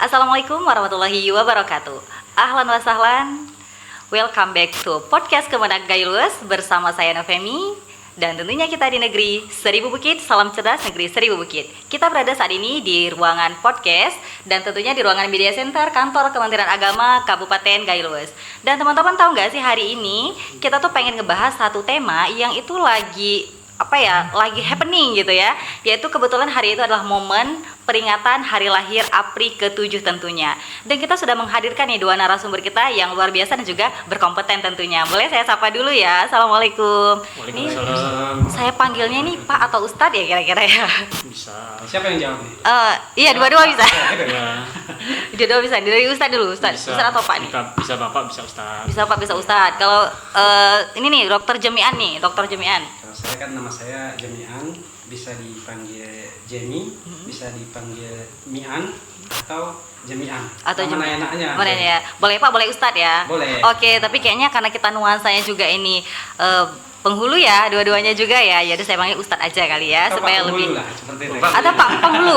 Assalamualaikum warahmatullahi wabarakatuh. Ahlan wa sahlan. Welcome back to podcast Kemenak Gailus bersama saya Novemi. Dan tentunya kita di negeri Seribu Bukit. Salam cerdas negeri Seribu Bukit. Kita berada saat ini di ruangan podcast dan tentunya di ruangan media center kantor Kementerian Agama Kabupaten Gailus. Dan teman-teman tahu nggak sih, hari ini kita tuh pengen ngebahas satu tema yang itu lagi lagi happening gitu ya. Yaitu kebetulan hari itu adalah momen peringatan hari lahir APRI ke-7 tentunya. Dan kita sudah menghadirkan nih dua narasumber kita yang luar biasa dan juga berkompeten tentunya. Boleh saya sapa dulu ya. Assalamualaikum. Waalaikumsalam. Saya panggilnya nih Pak atau Ustadz ya kira-kira ya? Bisa. Siapa yang jawab nih? Iya, dua-dua bisa. Ya, Dua-dua bisa. Dari Ustadz dulu, bisa. Ustadz atau Pak nih? Bisa Bapak, bisa Ustaz. Bisa Pak, bisa Ustadz. Kalau ini nih Dokter Jemian nih, Dokter Jemian. Kalau saya kan nama saya Jemian, bisa dipanggil Jemi, bisa dipanggil Mian atau Jemian. Atau mana enaknya? Mana ya? Boleh Pak, boleh Ustadz ya? Boleh. Oke, tapi kayaknya karena kita nuansanya juga ini penghulu ya, dua-duanya juga ya. Jadi saya panggil Ustadz aja kali ya, Atau supaya Pak lebih. Penghulu lah, seperti itu. Ada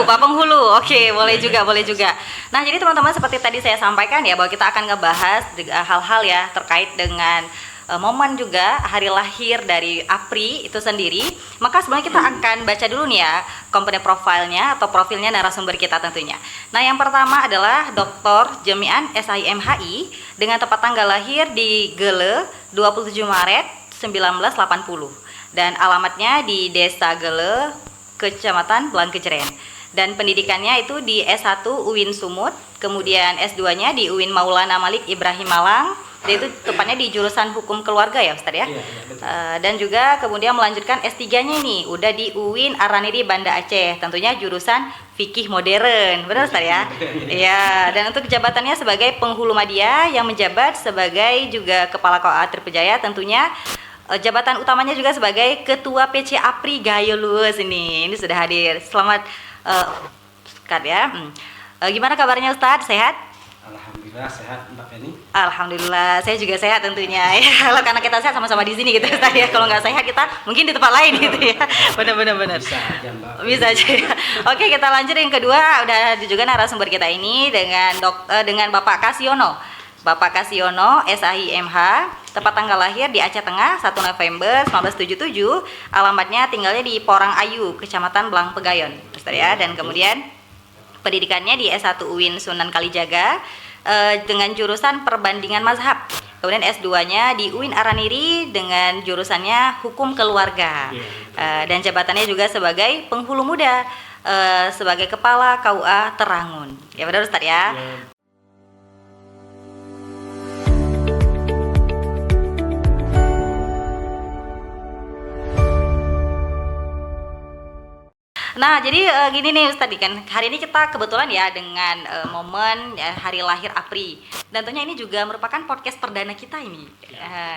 Pak Penghulu. Oke, boleh juga, boleh juga. Nah, jadi teman-teman seperti tadi saya sampaikan ya bahwa kita akan ngebahas hal-hal ya terkait dengan momen juga hari lahir dari APRI itu sendiri. Maka sebenarnya kita akan baca dulu nih ya company profilnya atau profilnya narasumber kita tentunya. Nah, yang pertama adalah Dr. Jemian SIMHI dengan tepat tanggal lahir di Gele 27 Maret 1980 dan alamatnya di Desa Gele, Kecamatan Blangkejeren. Dan pendidikannya itu di S1 UIN Sumut, kemudian S2-nya di UIN Maulana Malik Ibrahim Malang. Dia itu tepatnya di jurusan hukum keluarga ya Ustadz ya. Iya, betul. Dan juga kemudian melanjutkan S3-nya nih udah di UIN Araniri Banda Aceh, tentunya jurusan fikih modern. Benar Ustadz ya? Iya, dan untuk jabatannya sebagai penghulu media yang menjabat sebagai juga kepala KUA Tripejaya tentunya. Jabatan utamanya juga sebagai Ketua PC APRI Gailus ini sudah hadir. Selamat Ustadz ya. Gimana kabarnya Ustadz? Sehat? Alhamdulillah sehat Mbak Penny. Alhamdulillah, saya juga sehat tentunya ya. Kalau karena kita sehat sama-sama di sini gitu Ustaz ya. Kalau nggak sehat kita mungkin di tempat lain gitu ya. Benar. Bisa aja Mbak. Bisa aja ya. Oke, kita lanjut yang kedua. Udah ada juga narasumber kita ini dengan Bapak Kasiono. Bapak Kasiono SIMH, tepat tanggal lahir di Aceh Tengah 1 November 1977. Alamatnya tinggalnya di Porang Ayu, Kecamatan Blang Pegayon. Ustaz ya. Dan kemudian pendidikannya di S1 UIN Sunan Kalijaga dengan jurusan perbandingan mazhab. Kemudian S2-nya di UIN Araniri dengan jurusannya hukum keluarga. Dan jabatannya juga sebagai penghulu muda sebagai kepala KUA Terangun. Ya benar Ustaz ya? Nah, jadi gini nih Ustadz, kan hari ini kita kebetulan ya dengan momen hari lahir APRI. Dan tentunya ini juga merupakan podcast perdana kita ini.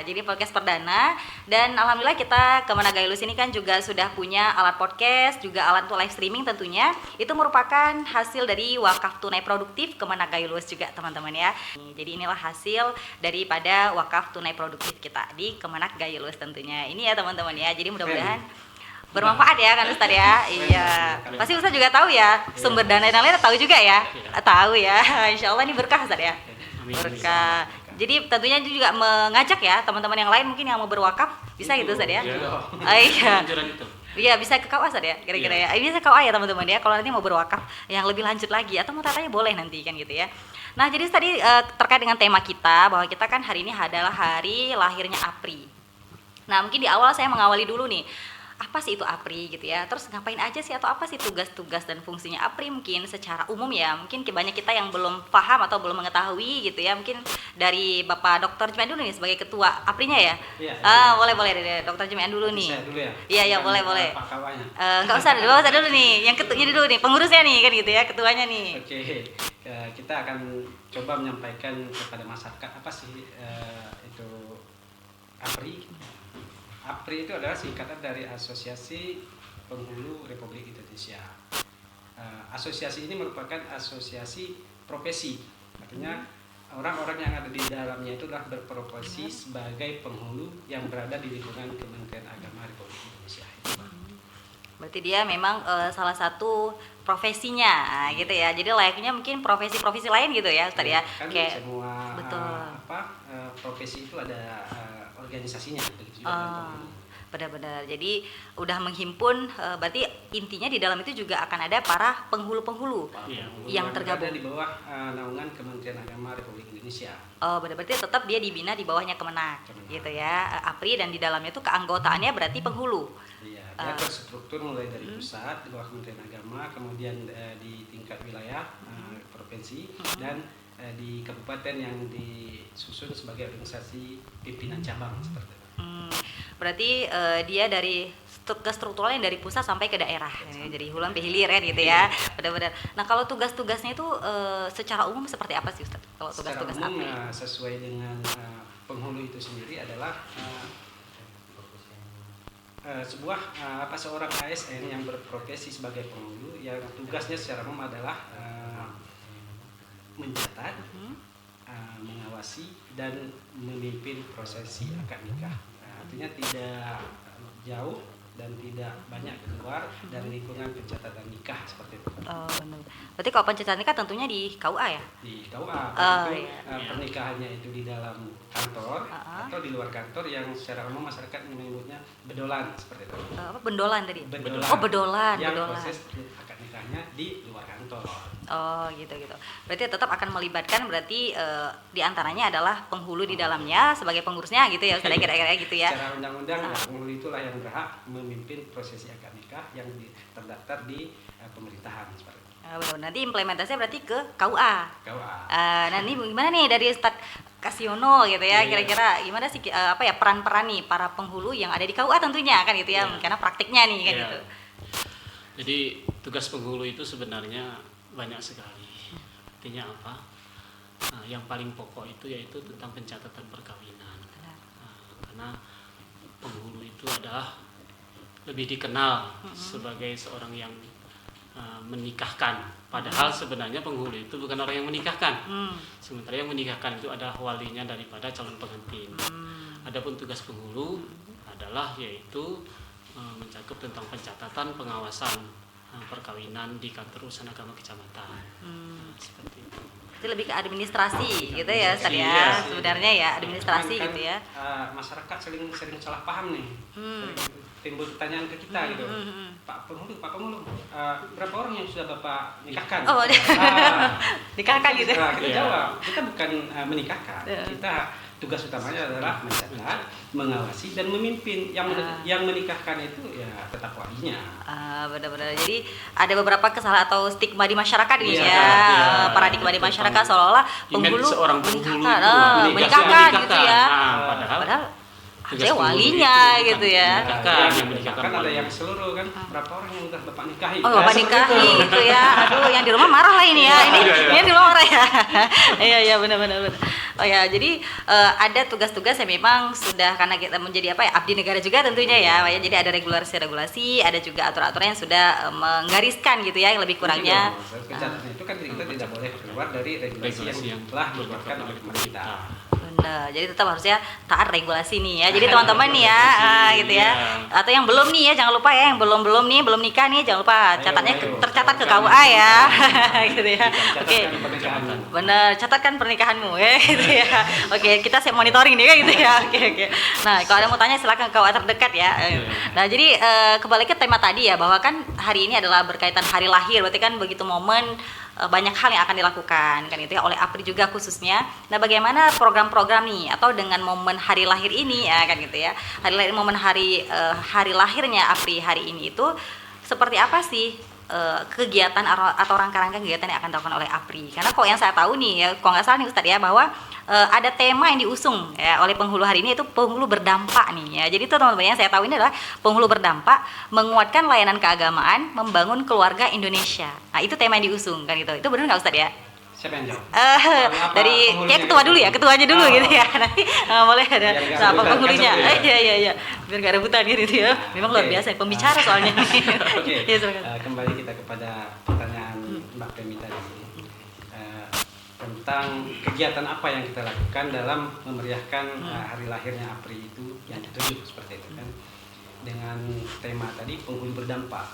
Jadi podcast perdana, dan alhamdulillah kita Kemenak Gailus ini kan juga sudah punya alat podcast, juga alat untuk live streaming tentunya. Itu merupakan hasil dari wakaf tunai produktif Kemenak Gailus juga teman-teman ya. Jadi inilah hasil daripada wakaf tunai produktif kita di Kemenak Gailus tentunya. Ini ya teman-teman ya. Jadi mudah-mudahan bermanfaat ya kan Ustadz ya. Iya. Pasti Ustadz juga tahu ya sumber dana dan lain-lain, tahu juga ya. Tahu ya. Insya Allah ini berkah Ustadz ya. Berkah. Jadi tentunya juga mengajak ya teman-teman yang lain mungkin yang mau berwakaf bisa gitu Ustadz ya. Iya. Iya, bisa ke KUA Ustadz ya kira-kira ya. Bisa ke KUA ya teman-teman ya kalau nanti mau berwakaf yang lebih lanjut lagi atau mau tanya boleh nanti kan gitu ya. Nah, jadi tadi terkait dengan tema kita bahwa kita kan hari ini adalah hari lahirnya APRI. Nah, mungkin di awal saya mengawali dulu nih. Apa sih itu APRI gitu ya, terus ngapain aja sih atau apa sih tugas-tugas dan fungsinya APRI mungkin secara umum ya, mungkin banyak kita yang belum paham atau belum mengetahui gitu ya. Mungkin dari Bapak Dr. Jemian dulu nih sebagai ketua APRI-nya ya. Iya. Boleh dari Dr. Jemian dulu nih. Saya dulu ya. Iya boleh. Pak Kawanya. Nggak usah dulu nih, yang ketuanya dulu nih, pengurusnya nih kan gitu ya, ketuanya nih. Oke. Kita akan coba menyampaikan kepada masyarakat apa sih itu APRI. APRI itu adalah singkatan dari Asosiasi Penghulu Republik Indonesia. Asosiasi ini merupakan asosiasi profesi, artinya orang-orang yang ada di dalamnya itu adalah berprofesi sebagai penghulu yang berada di lingkungan Kementerian Agama Republik Indonesia. Berarti dia memang salah satu profesinya, gitu ya. Jadi layaknya mungkin profesi-profesi lain gitu ya, Ustaz ya. Kan Kayak semua betul. profesi itu ada organisasinya, begitu juga dengan penghulu. Benar-benar. Jadi udah menghimpun, berarti intinya di dalam itu juga akan ada para penghulu-penghulu Iya. yang tergabung. berada di bawah naungan Kementerian Agama Republik Indonesia. Oh, berarti tetap dia dibina di bawahnya Kemenak, gitu ya, APRI, dan di dalamnya tuh keanggotaannya berarti penghulu. Iya, dia terstruktur mulai dari pusat di bawah Kementerian Agama, kemudian di tingkat wilayah provinsi, dan di kabupaten yang disusun sebagai organisasi pimpinan cabang seperti itu. Berarti dia dari kestrukturalnya dari pusat sampai ke daerah, jadi hulu sampai hilir kan gitu ya, benar-benar. Nah kalau tugas-tugasnya itu secara umum seperti apa sih Ustaz? Kalau tugas-tugas Secara umum, APRI? sesuai dengan penghulu itu sendiri adalah seorang ASN yang berprofesi sebagai penghulu yang tugasnya secara umum adalah mencatat, mengawasi dan memimpin prosesi akad nikah. Artinya tidak jauh dan tidak banyak keluar dari lingkungan pencatatan nikah seperti itu. Oh, benar. Berarti kalau pencatatan nikah tentunya di KUA ya? Di KUA Oh, itu iya. pernikahannya itu di dalam kantor atau di luar kantor yang secara umum masyarakat menyebutnya bedolan seperti itu. Apa bendolan tadi? Bedolan. Oh, bedolan, Yang bedolan. proses akad nikahnya di luar kantor. Oh, gitu. Berarti tetap akan melibatkan berarti di antaranya adalah penghulu di dalamnya sebagai pengurusnya gitu ya, Ustaz, kira-kira gitu ya. Secara undang-undang penghulu itulah yang berhak memimpin prosesi akad nikah yang terdaftar di pemerintahan seperti itu. Benar. Nanti implementasinya berarti ke KUA. KUA. Nah ini gimana nih dari Ustaz Kasiono gitu ya, Iya. kira-kira gimana sih peran-peran nih para penghulu yang ada di KUA tentunya kan gitu ya, Iya. karena praktiknya nih kan Iya. gitu. Jadi tugas penghulu itu sebenarnya banyak sekali. Artinya apa? Nah, yang paling pokok itu yaitu tentang pencatatan perkawinan. Benar. Karena penghulu itu adalah lebih dikenal sebagai seorang yang menikahkan. Padahal sebenarnya penghulu itu bukan orang yang menikahkan. Sementara yang menikahkan itu adalah walinya daripada calon pengantin. Adapun tugas penghulu adalah yaitu mencakup tentang pencatatan, pengawasan perkawinan di kantor urusan agama kecamatan. Seperti itu. Itu lebih ke administrasi gitu ya, Ustaz ya. Iya. Sebenarnya ya administrasi Kan, gitu ya. Masyarakat sering salah paham nih. Sering timbul pertanyaan ke kita gitu. Pak penghulu, berapa orang yang sudah Bapak nikahkan? Oh, nikahkan gitu. Nah, kita Iya. jawab, kita bukan menikahkan. Iya. Kita tugas utamanya adalah mencatat, mengawasi dan memimpin. Yang menikahkan itu ya tetap walinya. Benar-benar. Jadi ada beberapa kesalahan atau stigma di masyarakat gitu Iya, ya. iya. Paradigma di masyarakat seolah-olah penghulu Seorang penghulu menikahkan gitu ya. Padahal Padahal tugas saya penghulu walinya itu gitu bukan ya. menikahkan, yang menikahkan Kan ada wali. yang seluruh kan, berapa orang yang udah Bapak nikahi? Oh, Bapak seperti nikahi itu. gitu ya. Aduh, yang di rumah marah lah ini ya. Ini Iya, iya. yang di rumah marah ya. Iya, benar. Oh ya, jadi ada tugas-tugas yang memang sudah karena kita menjadi abdi negara juga tentunya ya. Jadi ada regulasi, ada juga aturan-aturan yang sudah menggariskan gitu ya, yang lebih kurangnya. Pencatatan itu kan kita tidak boleh keluar dari regulasi yang telah dikeluarkan oleh pemerintah. Benar. Jadi tetap harusnya taat regulasi nih ya. Jadi teman-teman nih ya, gitu ya. Iya. Atau yang belum nih ya, jangan lupa ya, yang belum nih, belum nikah nih, jangan lupa catatnya ayo. tercatat ke KUA ya. Gitu ya. Oke. Catatkan pernikahanmu. Benar, catatkan pernikahanmu ya gitu ya. Oke, kita siap monitoring nih gitu ya. Oke. Nah, kalau ada mau tanya silakan ke KUA terdekat ya. Nah, jadi kembali ke tema tadi ya, bahwa kan hari ini adalah berkaitan hari lahir, berarti kan begitu momen banyak hal yang akan dilakukan kan itu ya oleh APRI juga khususnya. Nah, bagaimana program-program nih atau dengan momen hari lahir ini ya kan gitu ya. Momen hari lahirnya APRI hari ini itu seperti apa sih kegiatan atau rangka-rangka kegiatan yang akan dilakukan oleh APRI? Karena kok yang saya tahu nih ya, kok nggak salah nih Ustadz ya, bahwa ada tema yang diusung ya oleh penghulu hari ini, itu penghulu berdampak nih ya. Jadi itu teman-teman yang saya tahu ini adalah penghulu berdampak, menguatkan layanan keagamaan, membangun keluarga Indonesia. Nah, itu tema yang diusung kan gitu. Itu benar nggak Ustadz ya? Siapa yang jawab? Dari penghulunya kayak ketua gitu? dulu ya, ketuanya dulu Oh. gitu ya. Nanti boleh ada Biar nggak siapa rebutan, penghulunya. kan seperti itu Iya. Biar nggak rebutan gitu ya. Memang luar Oke. biasa pembicara soalnya. Oke, Iya, silakan. kembali kita kepada pertanyaan Mbak Femi tadi. Tentang kegiatan apa yang kita lakukan dalam memeriahkan hari lahirnya APRI itu yang ke-7 seperti itu kan. dengan tema tadi penghulu berdampak.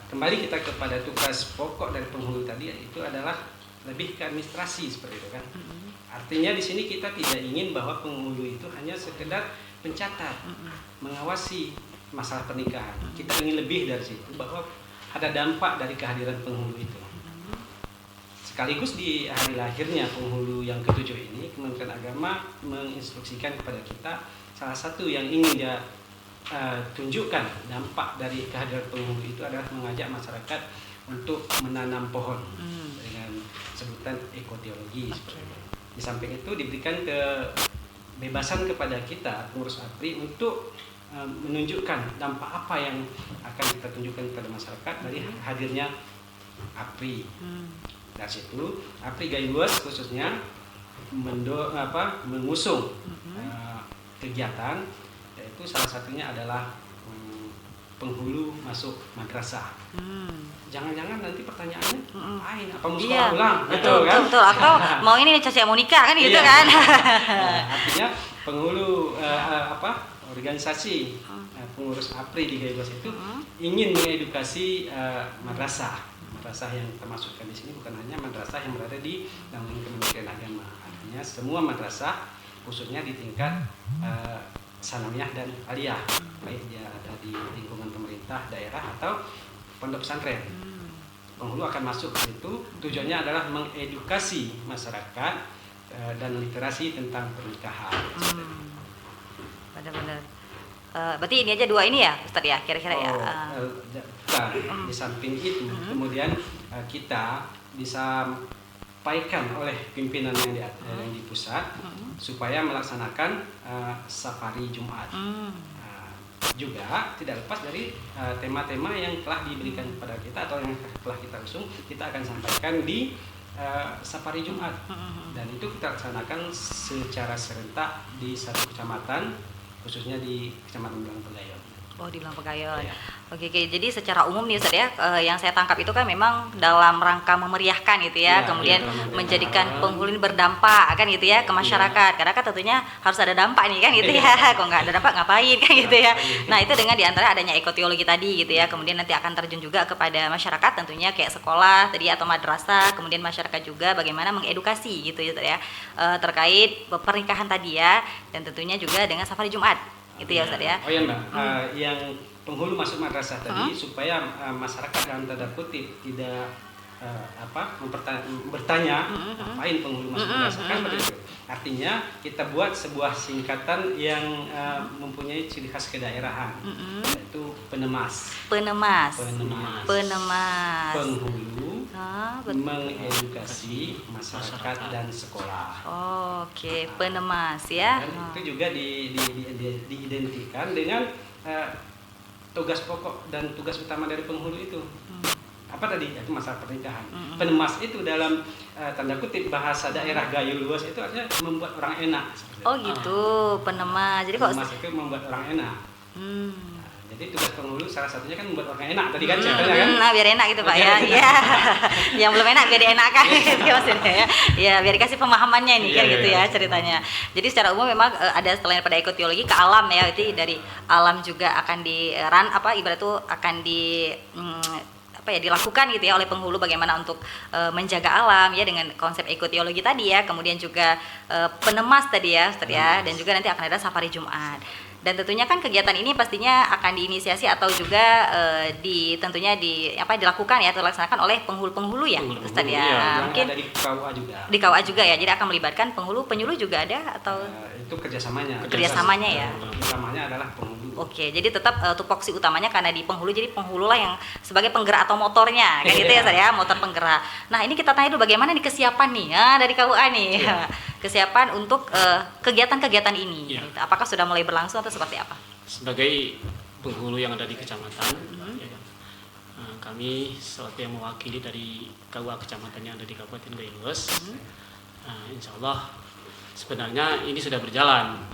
Kembali kita kepada tugas pokok dari penghulu tadi, itu adalah lebih ke administrasi seperti itu kan. Artinya di sini kita tidak ingin bahwa penghulu itu hanya sekedar mencatat, mengawasi masalah pernikahan. Kita ingin lebih dari situ, bahwa ada dampak dari kehadiran penghulu itu. Sekaligus di hari lahirnya penghulu yang ke-7 ini, Kementerian Agama menginstruksikan kepada kita, salah satu yang ingin dia tunjukkan dampak dari kehadiran penghulu itu adalah mengajak masyarakat untuk menanam pohon dengan sebutan ekoteologi. Di samping itu diberikan kebebasan kepada kita pengurus APRI untuk menunjukkan dampak apa yang akan kita tunjukkan kepada masyarakat dari hadirnya APRI. Dari situ APRI Gayluas khususnya mengusung kegiatan, yaitu salah satunya adalah penghulu masuk madrasah. Jangan-jangan nanti pertanyaannya apa mau sekolah ulang, betul, kan? Betul. Atau mau ini Caca mau nikah kan gitu kan? Artinya penghulu organisasi pengurus APRI di Gayluas itu ingin mengedukasi madrasah yang termasukkan di sini bukan hanya madrasah yang berada di naungan Kementerian Agama. Artinya semua madrasah khususnya di tingkat sanawiyah dan aliyah, baik dia ada di lingkungan pemerintah daerah atau pondok pesantren. Penghulu akan masuk ke situ, tujuannya adalah mengedukasi masyarakat dan literasi tentang pernikahan. Benar-benar. Berarti ini aja 2 ini ya Ustadz ya kira-kira ya. Di samping itu kemudian kita disampaikan oleh pimpinan yang di pusat supaya melaksanakan safari Jumat. Juga tidak lepas dari tema-tema yang telah diberikan kepada kita atau yang telah kita usung, kita akan sampaikan di safari Jumat. Dan itu kita laksanakan secara serentak di 1 kecamatan, khususnya di Kecamatan Blangpegayun. Oh, di Blangpegayun. Ya. Oke. Jadi secara umum nih Ustadz ya, yang saya tangkap itu kan memang dalam rangka memeriahkan gitu ya, kemudian menjadikan penghulu ini berdampak kan gitu ya ke masyarakat. Karena kan tentunya harus ada dampak nih kan gitu ya. Kok nggak ada dampak ngapain kan gitu ya. Nah, itu dengan diantara adanya ekoteologi tadi gitu ya. Kemudian nanti akan terjun juga kepada masyarakat tentunya kayak sekolah tadi atau madrasah, kemudian masyarakat juga bagaimana mengedukasi gitu ya terkait pernikahan tadi ya, dan tentunya juga dengan safari Jumat. Itu ya Ustadz ya. Oh ya Mbak, yang penghulu masuk madrasah tadi supaya masyarakat dalam tanda kutip tidak bertanya ngapain penghulu masuk madrasah kan seperti itu. Artinya kita buat sebuah singkatan yang mempunyai ciri khas kedaerahan, yaitu penemas. Penghulu mengedukasi masyarakat dan sekolah. Oke, penemas ya. Dan itu juga diidentikan dengan tugas pokok dan tugas utama dari penghulu itu. Apa tadi? Itu masalah pernikahan. Penemas itu dalam tanda kutip bahasa daerah Gayluas itu artinya membuat orang enak. Oh gitu, penemas. Jadi penemas itu membuat orang enak. Jadi tugas penghulu salah satunya kan membuat orang enak tadi kan ceritanya kan? Nah, biar enak gitu Pak ya. Iya. Yang belum enak biar dienakan gitu maksudnya ya. Ya, biar dikasih pemahamannya ini kan gitu ya ceritanya. Jadi secara umum memang ada selain pada ekoteologi ke alam ya, itu dari alam juga akan ibarat itu akan dilakukan gitu ya oleh penghulu, bagaimana untuk menjaga alam ya dengan konsep ekoteologi tadi ya, kemudian juga penemas tadi ya Ustadz ya, dan juga nanti akan ada safari Jumat. Dan tentunya kan kegiatan ini pastinya akan diinisiasi atau juga tentunya dilakukan ya atau dilaksanakan oleh penghulu-penghulu ya Ustadz ya. Mungkin ada di KUA juga. Di KUA juga ya. Jadi akan melibatkan penghulu, penyuluh juga ada atau itu kerjasamanya. Kerjasamanya ya. Utamanya adalah penghulu. Oke, jadi tetap tupoksi utamanya karena di penghulu, jadi penghulu lah yang sebagai penggerak atau motornya kan gitu ya saya, motor penggerak. Nah, ini kita tanya dulu bagaimana nih kesiapan nih dari KUA nih. Kesiapan untuk kegiatan-kegiatan ini. Ya. Apakah sudah mulai berlangsung atau seperti apa? Sebagai penghulu yang ada di kecamatan, kami selaku yang mewakili dari KUA kecamatan yang ada di Kabupaten Gayluas, insya Allah sebenarnya ini sudah berjalan,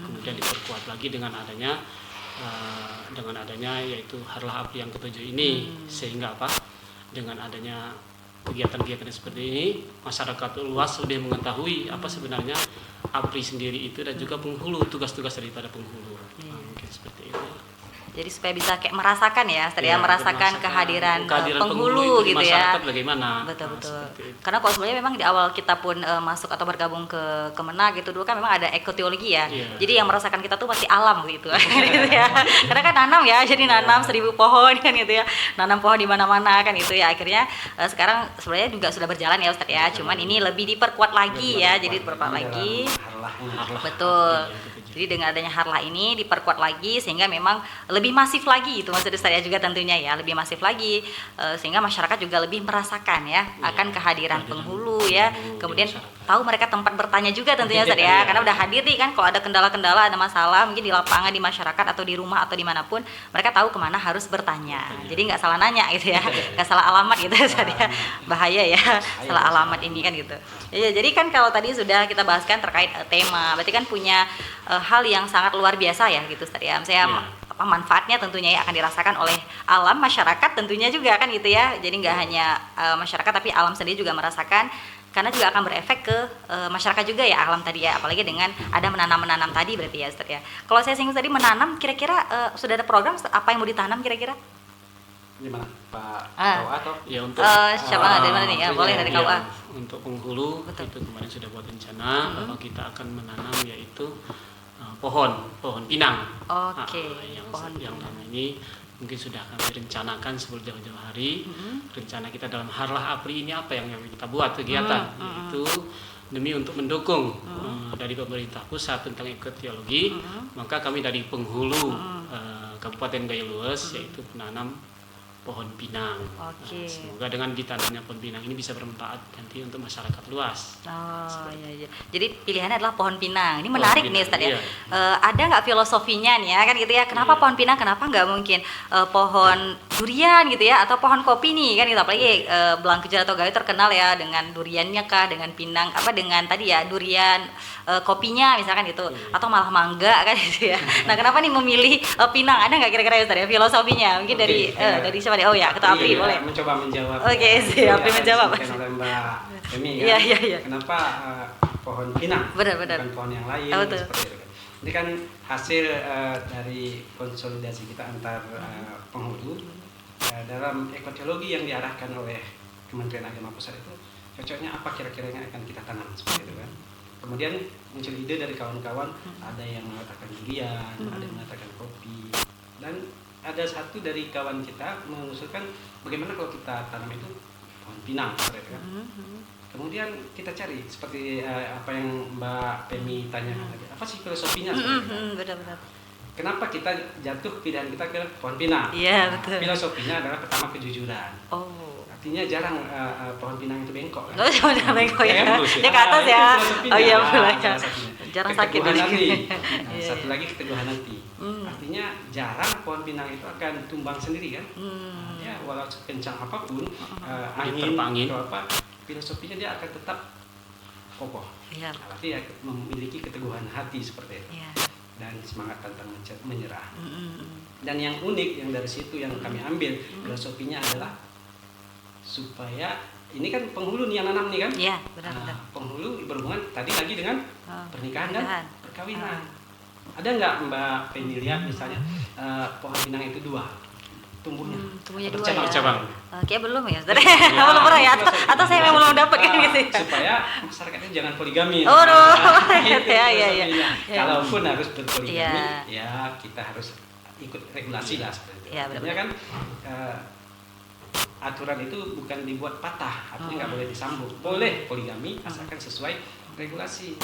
kemudian diperkuat lagi dengan adanya yaitu Harlah APRI yang ke-7 ini, sehingga dengan adanya kegiatan-kegiatan seperti ini, masyarakat luas lebih mengetahui apa sebenarnya APRI sendiri itu dan juga penghulu, tugas-tugas daripada penghulu. seperti itu. Jadi supaya bisa kayak merasakan ya, Ustaz ya, merasakan kehadiran penghulu penghulu itu gitu di ya. masyarakat bagaimana. Betul. Seperti itu. Karena kalau sebenarnya memang di awal kita pun masuk atau bergabung ke Kemenag gitu dulu kan memang ada ekoteologi ya. Iya. Jadi yang merasakan kita tuh pasti alam gitu. Gitu ya. Karena kan nanam ya, jadi nanam 1000 pohon kan gitu ya. Nanam pohon di mana-mana kan itu ya. Akhirnya sekarang sebenarnya juga sudah berjalan ya Ustaz ya. Cuman ini lebih diperkuat lagi ya. Jadi diperkuat lagi. Harlah. Betul. Jadi dengan adanya harlah ini diperkuat lagi sehingga memang lebih masif lagi itu maksud saya juga tentunya ya, lebih masif lagi sehingga masyarakat juga lebih merasakan ya akan kehadiran penghulu ya. Kemudian tahu mereka tempat bertanya juga tentunya Ustaz ya, karena udah hadir nih kan, kalau ada kendala-kendala, ada masalah mungkin di lapangan, di masyarakat atau di rumah atau dimanapun, mereka tahu kemana harus bertanya. Jadi nggak salah nanya gitu ya, nggak salah alamat gitu Ustaz ya. Bahaya ya salah alamat ini kan gitu. Ya, jadi kan kalau tadi sudah kita bahaskan terkait tema, berarti kan punya hal yang sangat luar biasa ya gitu Ustaz ya. Saya manfaatnya tentunya ya akan dirasakan oleh alam, masyarakat tentunya juga kan gitu ya. Jadi nggak hanya masyarakat tapi alam sendiri juga merasakan, karena juga akan berefek ke masyarakat juga ya alam tadi ya, apalagi dengan ada menanam tadi berarti ya Ustaz ya. Kalau saya singgung tadi menanam, kira-kira sudah ada program apa yang mau ditanam kira-kira? Gimana Pak KUA atau ya untuk siapa dari mana nih ya, boleh dari KUA. Untuk penghulu Betul. itu kemarin sudah buat rencana bahwa kita akan menanam yaitu pohon pinang. Oke, Yang lama ini mungkin sudah kami rencanakan sebelum jauh-jauh hari. Rencana kita dalam Harlah APRI ini apa yang kita buat kegiatan, yaitu demi untuk mendukung dari pemerintah pusat tentang ekoteologi, maka kami dari penghulu Kabupaten Gayo Luas yaitu penanam pohon pinang. Oke. Semoga dengan ditanamnya pohon pinang ini bisa bermanfaat nanti untuk masyarakat luas. Oh iya. Jadi pilihannya adalah pohon pinang. Ini menarik Pohon nih pinang, Ustaz ya. iya. Ada nggak filosofinya nih ya kan gitu ya? Kenapa Iya. pohon pinang? Kenapa nggak mungkin pohon durian gitu ya? Atau pohon kopi nih kan gitu. Apalagi Blangkejara atau Gayo terkenal ya dengan duriannya kah, dengan pinang apa dengan tadi ya durian kopinya misalkan gitu, atau malah mangga kan gitu ya. Nah kenapa nih memilih pinang? Ada nggak kira-kira ya Ustaz ya filosofinya? Mungkin dari siapa nih? Oh ya, Ketua APRI boleh. mencoba menjawab. Oke, siap, APRI menjawab. Oleh Mbak Emi kan. Iya. Kenapa pohon pinang? Benar. Bukan pohon yang lain Betul. seperti itu kan. Ini kan hasil dari konsolidasi kita antar penghulu dalam ekoteologi yang diarahkan oleh Kementerian Agama Pusat itu, cocoknya apa kira-kira yang akan kita tanam seperti itu kan. Kemudian muncul ide dari kawan-kawan, ada yang mengatakan durian, ada yang mengatakan kopi, dan ada satu dari kawan kita mengusulkan bagaimana kalau kita tanam itu pohon pinang seperti itu kan. Kemudian kita cari seperti apa yang Mbak Pemi tanyakan tadi, apa sih filosofinya seperti itu kan? Benar. Kenapa kita jatuh pilihan kita ke pohon pinang? Iya, betul. Filosofinya adalah pertama kejujuran. Oh. Artinya jarang pohon pinang itu bengkok kan? Oh, jangan bengkok ya. Kan, lurus ya. Dia ke atas Itu ya. filosofinya. Oh iya, Nah, betul. salah satunya. Jarang sakit Keteguhan hati. Iya, Satu iya. lagi keteguhan hati. Artinya jarang pohon pinang itu akan tumbang sendiri kan? Ya walau sekencang apapun angin Diterpa angin. atau apa, filosofinya dia akan tetap kokoh. Iya. Artinya memiliki keteguhan hati seperti itu. Iya. Dan semangat tantang menyerah. Dan yang unik yang dari situ yang kami ambil filosofinya adalah supaya ini kan penghulu nih yang nanam nih kan. Iya, benar. Penghulu berhubungan tadi lagi dengan pernikahan dan pernikahan. perkawinan. Ada nggak Mbak Penny lihat misalnya pohon pinang itu dua tumbuhnya? Tumbuhnya dua Bercabang. ya. Bercabang. Kayak belum ya, Ustaz. Belum pernah ya. Atau saya memang belum dapat kan gitu ya. Supaya masyarakatnya jangan poligami. Oh, no. Gitu Iya. filosofinya. Ya. Kalaupun harus berpoligami, Iya. ya kita harus ikut regulasi lah seperti itu. Iya, Artinya kan aturan itu bukan dibuat patah, artinya nggak boleh disambung. Boleh poligami asalkan sesuai regulasi.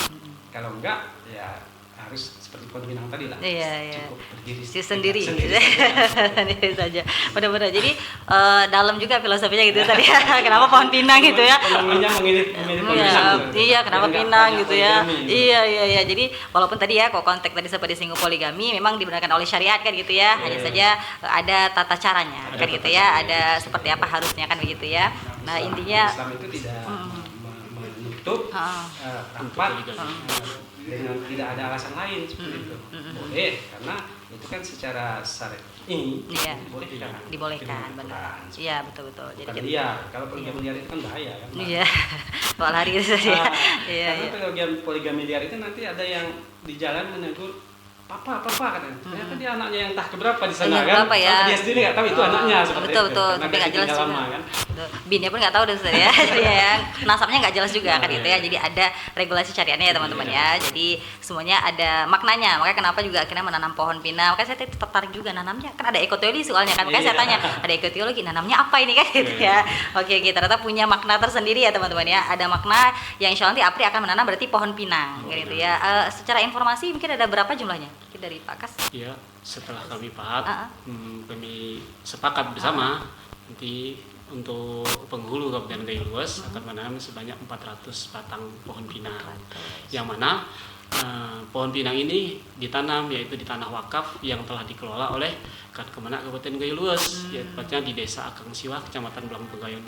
Kalau enggak, ya harus seperti pohon pinang tadi lah. Iya. Cukup berdiri Sendiri sendiri. sendiri saja. Benar-benar. Jadi dalam juga filosofinya gitu tadi. Kenapa pohon pinang gitu ya? Penghulunya memilih pohon Iya, pinang. iya, kenapa Biar nggak pinang banyak gitu ya? poligami. Iya. Jadi walaupun tadi ya kok konteks tadi sempat disinggung poligami, memang dibenarkan oleh syariat kan gitu ya. Hanya saja ada tata caranya kan gitu ya. Ada seperti apa harusnya kan begitu ya. Nah intinya Islam itu tidak menutup rapat dengan tidak ada alasan lain seperti itu. Boleh karena itu kan secara syar'i Iya. boleh kan? dibolehkan, benar. Iya betul. Jadi Bukan liar. Kalau poligami liar itu kan bahaya kan. iya, soal hari itu ya. Iya. Karena poligami liar itu nanti ada yang di jalan menegur papa katanya. Ternyata dia anaknya yang entah keberapa di sana Yang kan. berapa ya? Sampai dia sendiri nggak tahu itu anaknya seperti betul, itu. betul. Karena Tapi dia nggak jelas tinggal juga. lama kan. Betul. Binnya pun nggak tahu deh ya. Ya, nasabnya nggak jelas juga kan gitu ya. Jadi ada regulasi syariahnya ya teman-teman ya. Jadi semuanya ada maknanya. Makanya kenapa juga akhirnya menanam pohon pinang. Makanya saya tertarik juga nanamnya. Kan ada ekoteologi soalnya kan. Makanya saya tanya, ada ekoteologi nanamnya apa ini kan gitu ya. Oke, ternyata punya makna tersendiri ya teman-teman ya. Ada makna yang insya Allah nanti APRI akan menanam berarti pohon pinang gitu ya. Secara informasi mungkin ada berapa jumlahnya? Mungkin dari Pak Kas. Ya, setelah kami kami sepakat bersama nanti untuk penghulu Kabupaten Gayo Luas akan menanam sebanyak 400 batang pohon pinang. Yang mana pohon pinang ini ditanam yaitu di tanah wakaf yang telah dikelola oleh Kemenak Kabupaten Gayo Luas, yaitu tepatnya di Desa Akang Siwah, Kecamatan Belang Pegayon.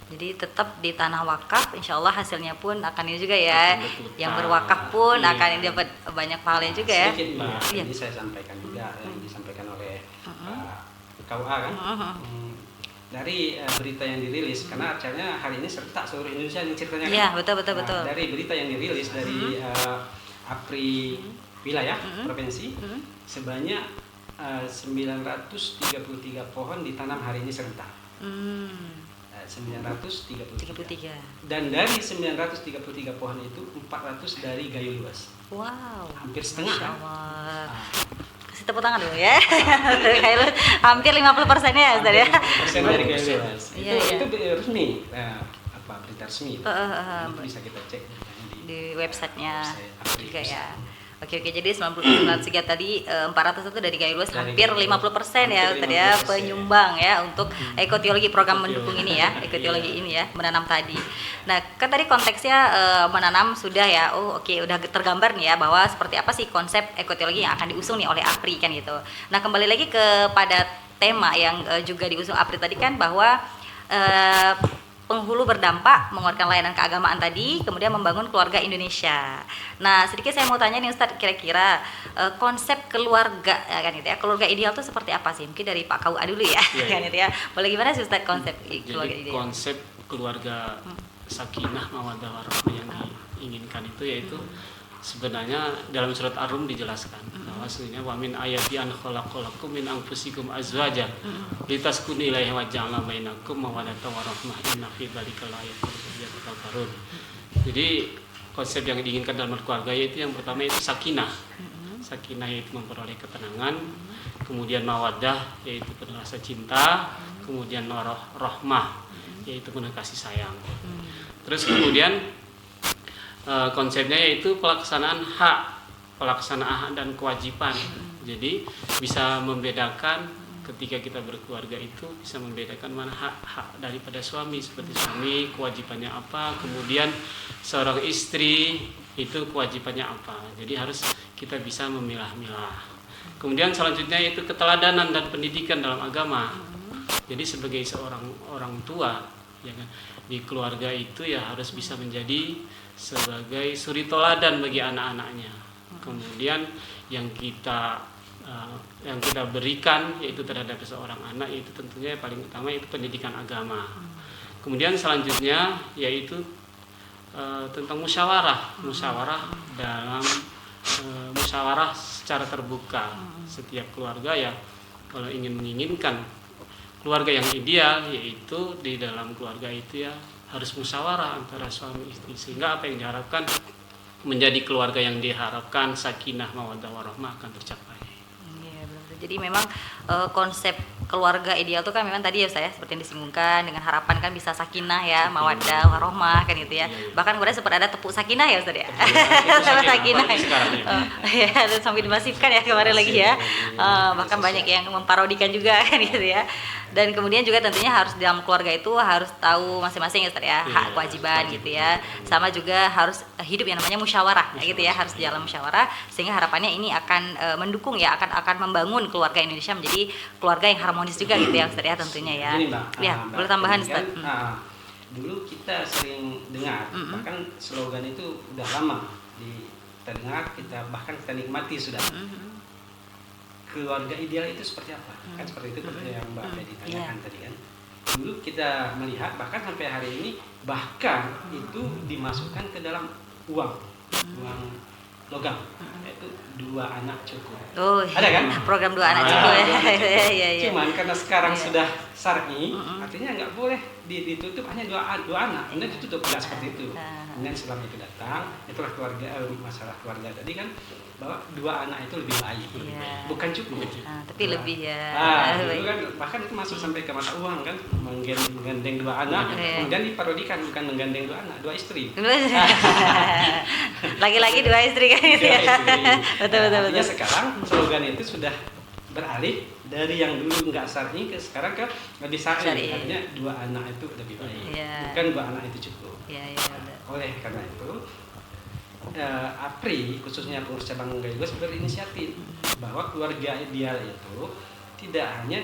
Jadi tetap di tanah wakaf, insya Allah hasilnya pun akan ini juga ya. Betul. Yang berwakaf pun akan dapat banyak pahalanya juga ya. Sedikit Mbak, Iya. ini saya sampaikan juga yang disampaikan oleh Pak KUA kan. Dari berita yang dirilis, karena acaranya hari ini serentak seluruh Indonesia ini ceritanya kan. Iya, betul. Nah, dari berita yang dirilis dari APRI wilayah provinsi sebanyak 933 pohon ditanam hari ini serentak. 933. Dan dari 933 pohon itu 400 dari Gayo Luas. Wow. Hampir setengah kan? Kasih tepuk tangan dulu ya. Kayak hampir 50% ya, Ustaz ya. Persen dari Gayo Luas. Iya. Itu resmi, berita resmi. Itu bisa kita cek Di websitenya website juga ya. Oke, jadi 93 tadi 400 itu dari Gayo Luas, hampir 50% ya tadi ya penyumbang ya untuk ekoteologi, program mendukung ini ya, ekoteologi ini ya, menanam tadi. Nah, kan tadi konteksnya menanam sudah ya. Oh, oke, udah tergambar nih ya bahwa seperti apa sih konsep ekoteologi yang akan diusung nih oleh APRI kan gitu. Nah, kembali lagi kepada tema yang juga diusung APRI tadi kan bahwa penghulu berdampak menguatkan layanan keagamaan tadi, kemudian membangun keluarga Indonesia. Nah, sedikit saya mau tanya nih Ustadz, kira-kira konsep keluarga kan gitu ya, keluarga ideal itu seperti apa sih? Mungkin dari Pak KUA dulu ya, kan gitu ya. Boleh gimana sih Ustadz konsep keluarga Jadi ideal? konsep keluarga sakinah mawaddah warahmah yang diinginkan itu yaitu sebenarnya dalam surat Ar-Rum dijelaskan bahwa sebenarnya wa min ayati an khalaqalakum min anfusikum azwaja litaskunu ilaiha wa ja'ala bainakum mawaddatan wa rahmah inna fi dzalika laayatin liqaumin. Jadi konsep yang diinginkan dalam keluarga yaitu yang pertama itu sakinah. Sakinah yaitu memperoleh ketenangan, kemudian mawaddah yaitu penuh rasa cinta, kemudian rahmah yaitu penuh kasih sayang. Terus kemudian konsepnya yaitu pelaksanaan hak dan kewajiban. Jadi bisa membedakan ketika kita berkeluarga itu bisa membedakan mana hak daripada suami, seperti suami kewajibannya apa, kemudian seorang istri itu kewajibannya apa. Jadi harus kita bisa memilah-milah. Kemudian selanjutnya itu keteladanan dan pendidikan dalam agama. Jadi sebagai seorang orang tua ya kan, di keluarga itu ya harus bisa menjadi sebagai suri toladan bagi anak-anaknya. Kemudian yang kita berikan yaitu terhadap seorang anak itu tentunya yang paling utama itu pendidikan agama. Kemudian selanjutnya yaitu tentang musyawarah dalam musyawarah secara terbuka. Setiap keluarga ya kalau menginginkan keluarga yang ideal yaitu di dalam keluarga itu ya harus musyawarah antara suami istri sehingga apa yang diharapkan menjadi keluarga yang diharapkan sakinah mawaddah warahmah akan tercapai. Iya, benar. Jadi memang konsep keluarga ideal itu kan memang tadi ya saya seperti yang disinggungkan dengan harapan kan bisa sakinah ya, mawaddah warahmah kan gitu ya. Iya. Bahkan kemudian sempat ada tepuk sakinah ya Ustaz ya. Sama sakinah. sekarang ya. Ya, sampai dimasifkan ya kemarin lagi ya. Bahkan banyak yang memparodikan juga kan gitu ya. Dan kemudian juga tentunya harus dalam keluarga itu harus tahu masing-masing ya Ustaz ya, hak kewajiban gitu ya. Sama juga harus hidup yang namanya musyawarah gitu ya, harus dalam musyawarah sehingga harapannya ini akan mendukung ya, akan membangun keluarga Indonesia menjadi keluarga yang harmonis juga gitu ya Ustaz ya tentunya ya. Gini, Mbak, Ya, boleh tambahan ini Ustaz. kan, dulu kita sering dengar, bahkan slogan itu udah lama kita dengar, bahkan kita nikmati sudah. Keluarga ideal itu seperti apa? Kan seperti itu yang Mbak Fedi tanyakan tadi kan. Dulu kita melihat bahkan sampai hari ini bahkan itu dimasukkan ke dalam uang logam, yaitu 2 anak cukup. Oh, Ada kan? Program 2 anak Ah, cukup ya. 2 anak cukup. Iya, iya. Cuman karena sekarang Iya. sudah syar'i, artinya nggak boleh ditutup hanya dua anak. Kemudian ditutup nggak seperti itu. Kemudian Islam itu datang, itulah masalah keluarga tadi kan, bahwa 2 anak itu lebih baik, Iya. bukan cukup. Tapi lebih ya. Dulu kan bahkan itu masuk sampai ke mata uang kan, menggandeng 2 anak, Iya. kemudian diparodikan bukan menggandeng 2 anak, 2 istri. Lagi-lagi 2 istri kan gitu ya. 2 istri. Betul, betul, Artinya betul. sekarang slogan itu sudah beralih dari yang dulu nggak syar'i ke sekarang ke lebih syar'i. Syar'i. Artinya 2 anak itu lebih baik, Iya. bukan 2 anak itu cukup. Iya, iya, betul. Oleh karena itu, APRI khususnya pengurus cabang Gayus berinisiatif bahwa keluarga ideal itu tidak hanya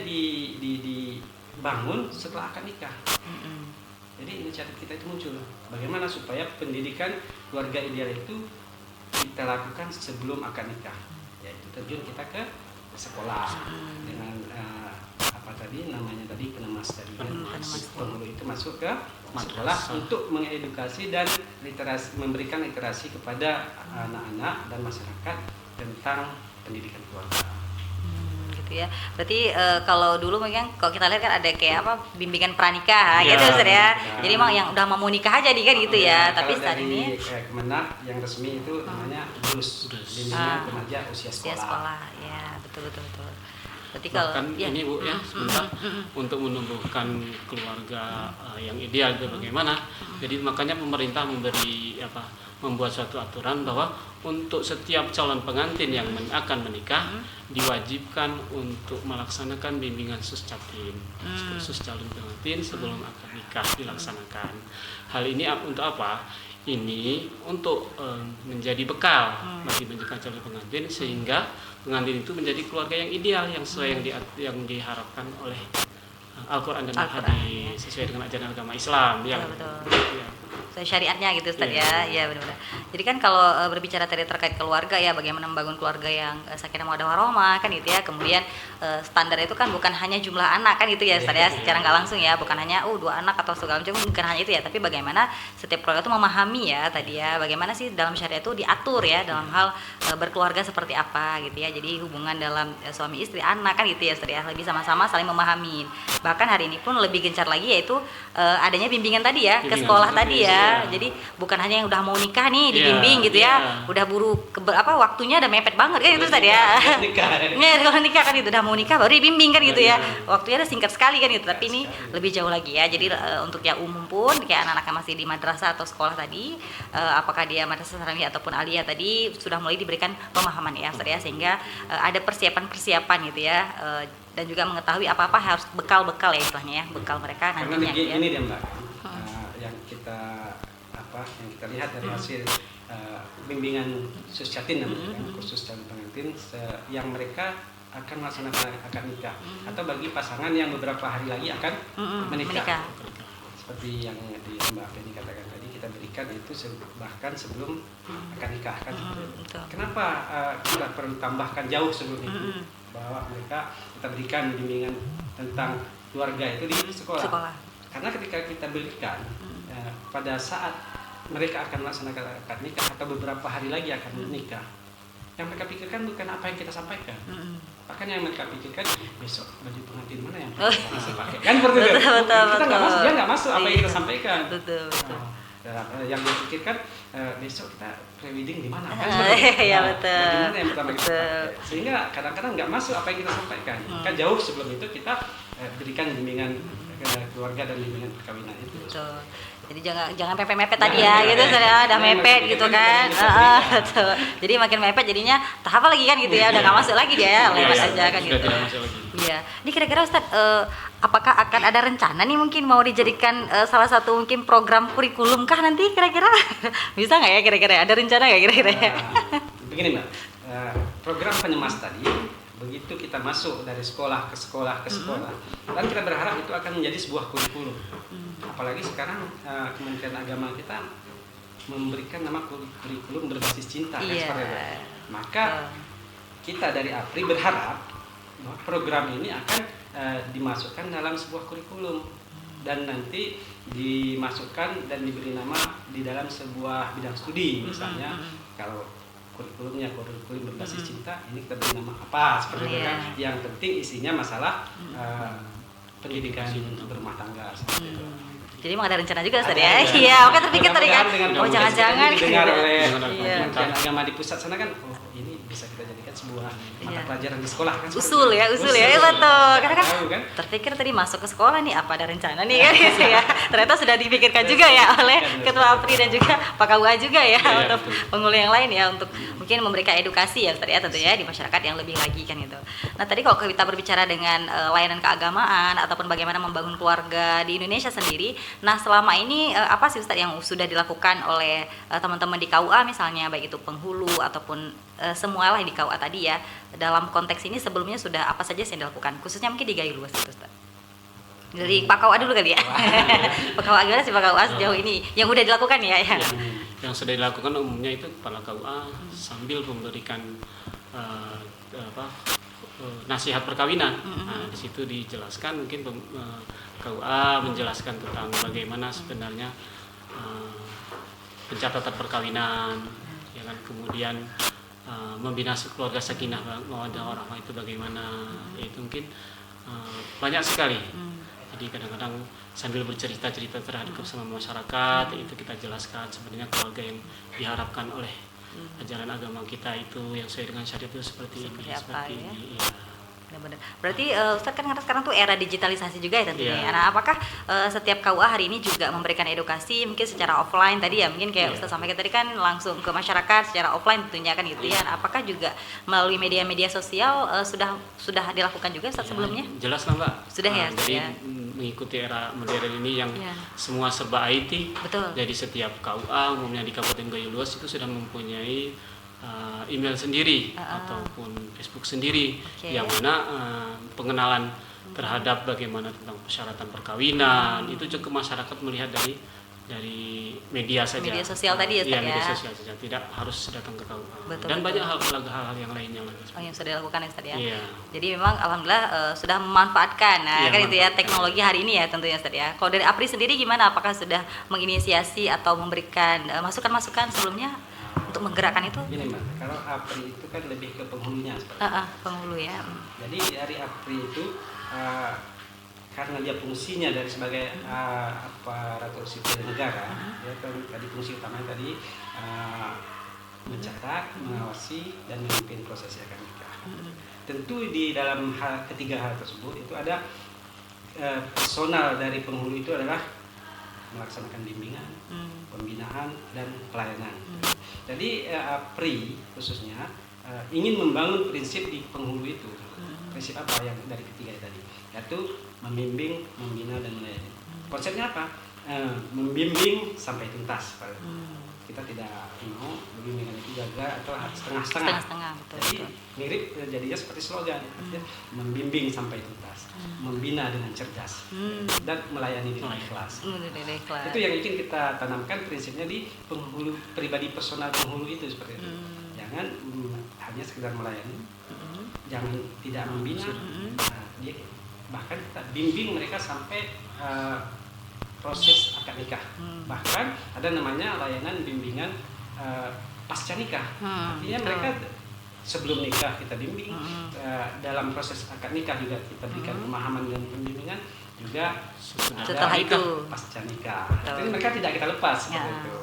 dibangun setelah akad nikah. Jadi inisiatif kita itu muncul. Bagaimana supaya pendidikan keluarga ideal itu kita lakukan sebelum akad nikah, yaitu terjun kita ke sekolah dengan apa tadi namanya tadi penemas tadi kan, penghulu itu masuk ke sekolah untuk mengedukasi dan memberikan literasi kepada anak-anak dan masyarakat tentang pendidikan keluarga. Gitu ya. Berarti kalau dulu mungkin kalau kita lihat kan ada kayak apa bimbingan pranikah Ya, gitu Ustaz ya. ya. Jadi emang yang udah mau nikah aja nih kan gitu ya. Tapi Kalau saat ini dari Kemenak yang resmi itu namanya BUS, bimbingan remaja usia usia sekolah. sekolah. Ya, betul, betul, betul. Berarti kalau Bahkan ya. ini Bu ya sebentar untuk menumbuhkan keluarga yang ideal itu bagaimana. Jadi makanya pemerintah membuat suatu aturan bahwa untuk setiap calon pengantin yang akan menikah diwajibkan untuk melaksanakan bimbingan suscatin, khusus calon pengantin sebelum akad nikah dilaksanakan. Hal ini untuk apa? Ini untuk menjadi bekal bagi calon pengantin sehingga pengantin itu menjadi keluarga yang ideal yang sesuai yang diharapkan oleh Al-Quran dan hadis sesuai dengan ajaran agama Islam yang Betul. ya, Syariatnya gitu Ustaz Iya. ya. Iya benar-benar. Jadi kan kalau berbicara tadi terkait keluarga ya bagaimana membangun keluarga yang sakinah mawaddah warahmah kan gitu ya. Kemudian standar itu kan bukan hanya jumlah anak kan gitu ya Ustaz ya. Secara nggak langsung ya, bukan hanya 2 anak atau segala macam, bukan hanya itu ya, tapi bagaimana setiap keluarga itu memahami ya tadi ya. Bagaimana sih dalam syariat itu diatur ya dalam hal berkeluarga seperti apa gitu ya. Jadi hubungan dalam suami istri, anak kan gitu ya Ustaz ya. Lebih sama-sama saling memahami. Bahkan hari ini pun lebih gencar lagi yaitu adanya bimbingan tadi ya ke Bimbingan sekolah seperti tadi itu, ya. ya. Jadi bukan hanya yang udah mau nikah nih Iya, dibimbing gitu ya. iya. Udah buru waktunya udah mepet banget kan itu tadi ya. Nikah. Ya, kalau nikah kan itu udah mau nikah baru dibimbing kan gitu ya. Iya. Waktunya udah singkat sekali kan gitu. Tapi ini sekali. lebih jauh lagi ya. Jadi untuk yang umum pun kayak anak-anak yang masih di madrasah atau sekolah tadi, apakah dia madrasah sanawiyah ataupun aliyah tadi sudah mulai diberikan pemahaman ya, Ustaz ya, sehingga ada persiapan-persiapan gitu ya. Dan juga mengetahui apa-apa harus bekal-bekal ya istilahnya ya, bekal mereka Karena nantinya gitu ya. ini dia Mbak, yang kita lihat dari hasil bimbingan suscatin namanya kan, khusus calon pengantin yang mereka akan melaksanakan akad nikah atau bagi pasangan yang beberapa hari lagi akan menikah. Seperti yang di Mbak Penny katakan tadi, kita berikan itu bahkan sebelum akad nikah kan. Betul. Kenapa kita perlu tambahkan jauh sebelum itu, bahwa mereka kita berikan bimbingan tentang keluarga itu di sekolah. Karena ketika kita berikan pada saat mereka akan melaksanakan akad nikah atau beberapa hari lagi akan menikah, yang mereka pikirkan bukan apa yang kita sampaikan. Bahkan yang mereka pikirkan besok baju pengantin mana yang masih pakai. Kan seperti itu. Kita nggak masuk, dia nggak masuk apa yang kita sampaikan. Betul. Yang dia pikirkan besok kita pre-wedding di mana kan? Iya, betul. Bagaimana yang pertama kita Betul. pakai. Sehingga kadang-kadang nggak masuk apa yang kita sampaikan. Kan jauh sebelum itu kita berikan bimbingan keluarga dan bimbingan perkawinan itu. Betul. Jadi jangan mepet-mepet tadi ya gitu saya udah mepet gitu kan. Betul. Jadi makin mepet jadinya tahap lagi kan gitu ya, udah nggak masuk lagi dia lewat aja kan gitu. Iya. Ini kira-kira Ustaz apakah akan ada rencana nih mungkin mau dijadikan salah satu mungkin program kurikulum kah nanti kira-kira? Bisa nggak ya kira-kira? Ada rencana nggak kira-kira? Begini Mbak, program penyemas tadi begitu kita masuk dari sekolah ke sekolah dan kita berharap itu akan menjadi sebuah kurikulum. Apalagi sekarang Kementerian Agama kita memberikan nama kurikulum berbasis cinta kan, seperti itu. Maka kita dari APRI berharap bahwa program ini akan dimasukkan dalam sebuah kurikulum dan nanti dimasukkan dan diberi nama di dalam sebuah bidang studi. Misalnya kalau kurikulum berbasis cinta, ini kita beri nama apa seperti itu kan. Yang penting isinya masalah pendidikan untuk berumah tangga seperti itu. Jadi emang ada rencana juga Ustaz ya? Iya, oke terpikir tadi kan, oh jangan-jangan didengar oleh Iya. Kementerian Agama di pusat sana kan, oh ini bisa kita jadikan sebuah mata pelajaran di sekolah kan. Usul ya, betul. Karena kan Tahu, kan terpikir tadi masuk ke sekolah nih, apa ada rencana nih kan gitu ya. Ternyata sudah dipikirkan juga ya oleh Ketua APRI dan juga Pak KUA juga ya untuk penghulu yang lain ya, untuk mungkin memberikan edukasi ya Ustaz ya tentu ya di masyarakat yang lebih lagi kan gitu. Nah tadi kalau kita berbicara dengan layanan keagamaan ataupun bagaimana membangun keluarga di Indonesia sendiri, nah selama ini apa sih Ustaz yang sudah dilakukan oleh teman-teman di KUA misalnya, baik itu penghulu ataupun semualah di KUA tadi ya, dalam konteks ini sebelumnya sudah apa saja yang dilakukan, khususnya mungkin di Gayo Luas itu Ustaz? Dari Pak KUA dulu kali ya. Pak KUA gimana sih Pak KUA sejauh ini yang udah dilakukan ya? Yang sudah dilakukan umumnya itu kepala KUA sambil memberikan nasihat perkawinan. Nah, di situ dijelaskan mungkin KUA menjelaskan tentang bagaimana sebenarnya pencatatan perkawinan, ya kan, kemudian membina keluarga sakinah mawaddah warahmah itu bagaimana, itu mungkin banyak sekali. Jadi kadang-kadang sambil bercerita-cerita terhadap sama masyarakat, itu kita jelaskan sebenarnya keluarga yang diharapkan oleh ajaran agama kita itu yang sesuai dengan syariat itu seperti ini, seperti ya? ini. Iya. Benar. Berarti Ustaz kan sekarang tuh era digitalisasi juga ya tentunya. Iya. Nah, apakah setiap KUA hari ini juga memberikan edukasi mungkin secara offline tadi ya, mungkin kayak Ustaz sampaikan tadi kan langsung ke masyarakat secara offline tentunya kan gitu ya. Nah, apakah juga melalui media-media sosial sudah dilakukan juga Ustaz sebelumnya? Jelas lah Mbak. Sudah ya. Jadi mengikuti era modern ini yang semua serba IT. Betul. Jadi setiap KUA umumnya di Kabupaten Gayo Luas itu sudah mempunyai email sendiri ataupun Facebook sendiri, yang mana pengenalan terhadap bagaimana tentang persyaratan perkawinan itu cukup masyarakat melihat dari media saja. Media sosial tadi ya, media sosial saja, tidak harus datang ke KUA. Betul, dan banyak hal-hal yang lainnya lagi. Oh, yang sudah dilakukan ya Ustaz ya. Iya. Jadi memang alhamdulillah sudah memanfaatkan kan itu ya teknologi hari ini ya tentunya Ustaz ya. Kalau dari APRI sendiri gimana? Apakah sudah menginisiasi atau memberikan masukan-masukan sebelumnya untuk menggerakkan itu? Gini Mbak, kalau APRI itu kan lebih ke penghulunya seperti penghulu ya. Jadi dari APRI itu karena dia fungsinya sebagai aparatur sipil negara, ya kan tadi fungsi utamanya tadi mencatat, mengawasi dan memimpin proses akad nikah. Tentu di dalam ketiga hal tersebut itu ada personal dari penghulu itu adalah melaksanakan bimbingan, pembinaan dan pelayanan. Jadi APRI khususnya ingin membangun prinsip di penghulu itu. Prinsip apa yang dari ketiga tadi? Yaitu membimbing, membina dan melayani. Konsepnya apa? Membimbing sampai tuntas. Kita tidak mau bimbingan itu gagal atau setengah-setengah. Jadi mirip jadinya seperti slogan, membimbing sampai tuntas, membina dengan cerdas, dan melayani dengan ikhlas. Itu yang ingin kita tanamkan prinsipnya di penghulu, pribadi personal penghulu itu seperti itu. Jangan hanya sekedar melayani, jangan tidak membina. Dia bahkan kita bimbing mereka sampai proses akad nikah. Bahkan ada namanya layanan bimbingan pasca nikah. Artinya mereka sebelum nikah kita bimbing, dalam proses akad nikah juga kita berikan pemahaman dan pembimbingan, juga setelah itu pasca nikah. Jadi mereka tidak kita lepas seperti itu.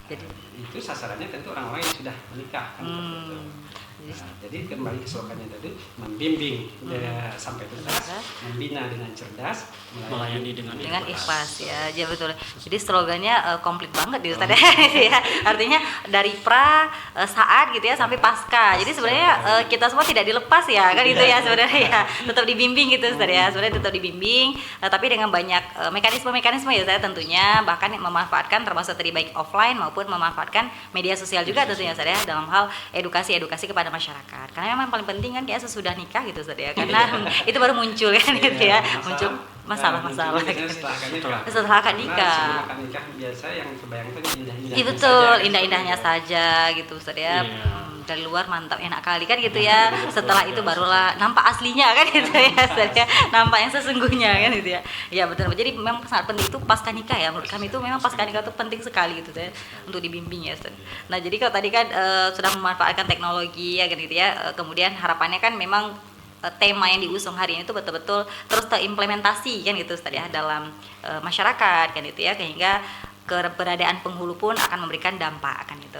Jadi itu sasarannya tentu orang-orang yang sudah menikah kan seperti itu. Jadi kembali ke slogannya tadi, membimbing sampai tuntas, membina dengan cerdas, melayani dengan ikhlas ya. Ya betul. Jadi slogannya komplit banget di Ustaz ya. Artinya dari saat gitu ya sampai pasca. Jadi sebenarnya kita semua tidak dilepas ya kan itu ya sebenarnya ya. Tetap dibimbing gitu Ustaz ya. Sebenarnya tetap dibimbing tapi dengan banyak mekanisme ya saya tentunya, bahkan memanfaatkan termasuk tadi baik offline maupun memanfaatkan media sosial juga tentunya Ustaz ya dalam hal edukasi kepada masyarakat. Karena memang paling penting kan kayak sesudah nikah gitu Ustaz ya. Karena itu baru muncul kan gitu ya. Muncul masalah-masalah setelah akad nikah. Sebelum akad nikah biasa yang kebayang itu indah-indahnya. Iya betul, indah-indahnya saja gitu Ustaz ya. dari luar mantap enak kali kan gitu ya. Setelah itu barulah nampak aslinya kan gitu ya, Ustaz, ya. Nampak yang sesungguhnya kan gitu ya. Ya betul. Jadi memang sangat penting itu pasca nikah ya, menurut kami itu memang pasca nikah itu penting sekali gitu ya untuk dibimbing ya, Ustaz. Nah jadi kalau tadi kan sudah memanfaatkan teknologi ya kan gitu ya, kemudian harapannya kan memang tema yang diusung hari ini itu betul-betul terus terimplementasi kan gitu Ustaz ya dalam masyarakat kan gitu ya, sehingga keberadaan penghulu pun akan memberikan dampak kan gitu.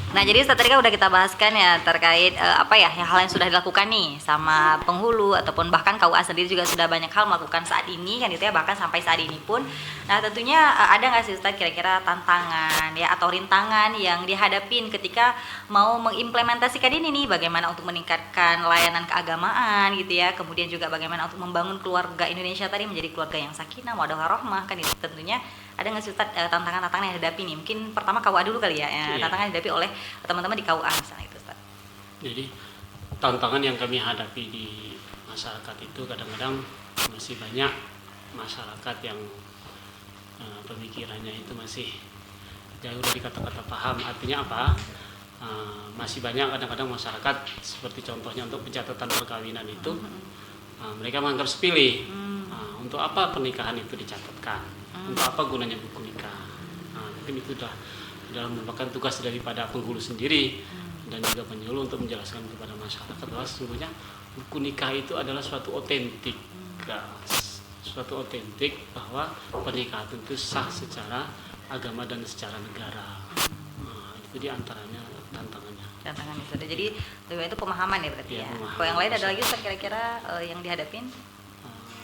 Nah, jadi Ustaz, tadi kan udah kita bahaskan ya terkait apa ya hal yang sudah dilakukan nih sama penghulu ataupun bahkan KUA sendiri juga sudah banyak hal melakukan saat ini kan gitu ya, bahkan sampai saat ini pun. Nah, tentunya ada nggak sih Ustaz kira-kira tantangan ya atau rintangan yang dihadapin ketika mau mengimplementasikan ini nih, bagaimana untuk meningkatkan layanan keagamaan gitu ya, kemudian juga bagaimana untuk membangun keluarga Indonesia tadi menjadi keluarga yang sakinah, mawaddah warahmah kan itu tentunya. Ada nggak sih Ustaz tantangan-tantangan yang dihadapi nih? Mungkin pertama KUA dulu kali ya, tantangan yang dihadapi oleh teman-teman di KUA misalnya itu Ustaz. Jadi tantangan yang kami hadapi di masyarakat itu kadang-kadang masih banyak masyarakat yang pemikirannya itu masih jauh dari kata-kata paham. Artinya apa? Masih banyak kadang-kadang masyarakat seperti contohnya untuk pencatatan perkawinan itu mereka menganggap sepele. Untuk apa pernikahan itu dicatatkan? Untuk apa gunanya buku nikah? Mungkin itu dalam merupakan tugas daripada penghulu sendiri dan juga penyuluh untuk menjelaskan kepada masyarakat bahwa sesungguhnya buku nikah itu adalah suatu otentik, bahwa pernikahan itu sah secara agama dan secara negara. Itu diantaranya tantangannya. Tantangannya sudah. Jadi lebih itu pemahaman ya berarti ya. Kalau yang lain ada lagi Ustaz kira-kira yang dihadapin?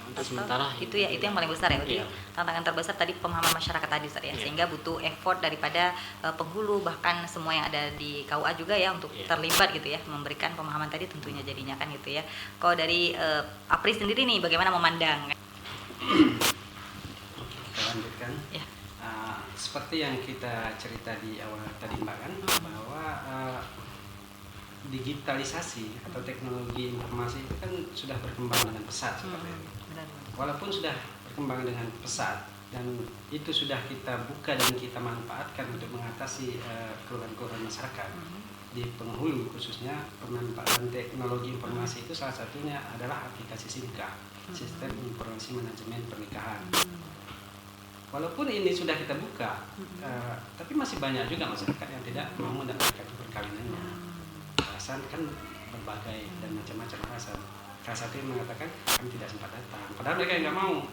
Untuk sementara itu ya, itu yang paling besar ya. Iya. Tantangan terbesar tadi pemahaman masyarakat tadi Ustaz ya. Sehingga butuh effort daripada penghulu bahkan semua yang ada di KUA juga ya untuk terlibat gitu ya, memberikan pemahaman tadi tentunya jadinya kan gitu ya. Kalau dari Apri sendiri nih bagaimana memandang? Kita lanjutkan. Ya. Seperti yang kita cerita di awal tadi Mbak kan, bahwa digitalisasi atau teknologi informasi itu kan sudah berkembang dengan pesat seperti itu. Walaupun sudah berkembang dengan pesat dan itu sudah kita buka dan kita manfaatkan untuk mengatasi keluhan-keluhan masyarakat di penghulu, khususnya pemanfaatan teknologi informasi itu salah satunya adalah aplikasi SIMKA, Sistem Informasi Manajemen Pernikahan. Walaupun ini sudah kita buka, tapi masih banyak juga masyarakat yang tidak mau mendapatkan perkawinannya. Alasan kan berbagai dan macam-macam alasan. Salah satu yang mengatakan kami tidak sempat datang, padahal mereka nggak mau.